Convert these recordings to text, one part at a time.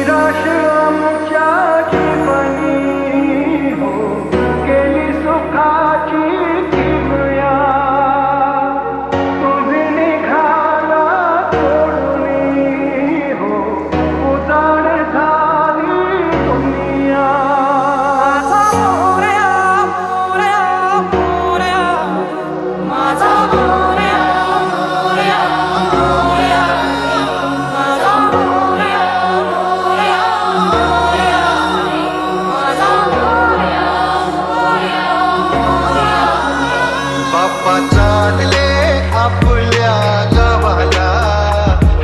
निराश आमच्या जीवनी हो गेली सुखाची किमया. तुम्ही निघाला सोडून हो उजाड झाली दुनिया. माझा मोरया मोरया मोरया माझा मोरया मोरया मोरया माझा मोरया मोरया मोरया. बाप्पा चालले आपल्या गावाला,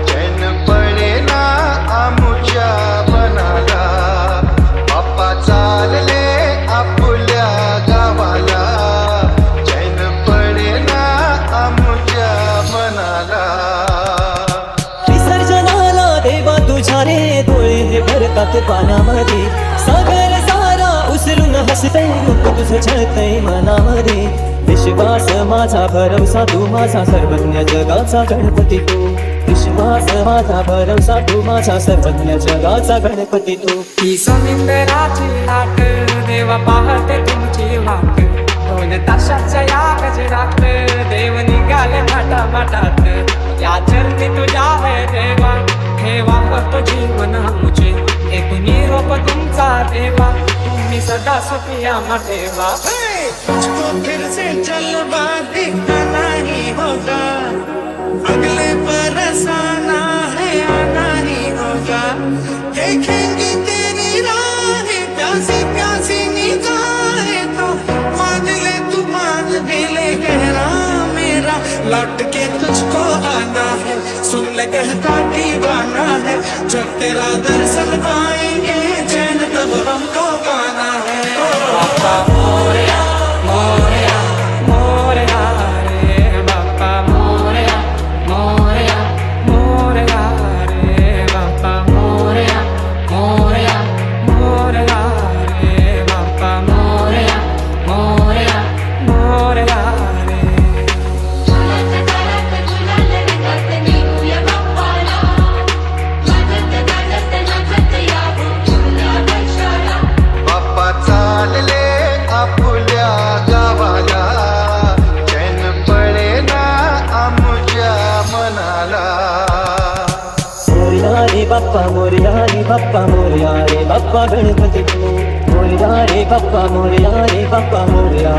चैन पडेना आमुच्या मनाला. बाप्पा चालले आपल्या गावाला, चैन पडेना आमुच्या मनाला. विसर्जनाला देवा तुझ्या रे डोळे हे भरतात पाण्यामध्ये. सागर सारा उचलून हसतय रूप तुझं छळतय मनामध्ये. विश्वास माझा भरवसा तू माझा सर्वज्ञ जगाचा गणपती तू. विश्वास माझा भरवसा तू माझा सर्वज्ञ जगाचा गणपती तू. ही समुद्राची लाट देवा पाहते तुमची वाट. दोन ताशाच्या या गजरात देव निघाले माटा माटात. या चरणी तुझ्या है देवा ठेवा करतो जीवन आमचे. एक निरोप तुमचा देवा तुम्ही सदा सुखी आम्हा ठेवा. मुझको फिर से जलवा दिखाना ही होगा, अगले बरस आना है आना ही होगा. देखेंगे तेरी राहें प्यासी प्यासी निगाहें तो मान ले तू मान भी ले गहरा मेरा. लौट के तुझको आना है सुन ले कहता दीवाना है. जब तेरा दर्शन पाएंगे चैन तब हमको पाना है. बाप्पा मोरया मोरया मोरया रे बाप्पा मोरया मोरया मोरया रे बाप्पा मोरया मोरया मोरया रे बाप्पा मोरया मोरया मोरया रे. झुलत गाडत झुलाल रंगात नेऊया बाप्पाला. वाजत गाजत नाचत यावं झुल्या वर्षाला. बाप्पा चालले आपल्या गावाला, चैन पडेना आमुच्या मनाला. मोरया रे बाप्पा मोरया रे बाप्पा मोरया रे बाप्पा गणपती तू. मोरया रे बाप्पा मोरया रे बाप्पा मोरया.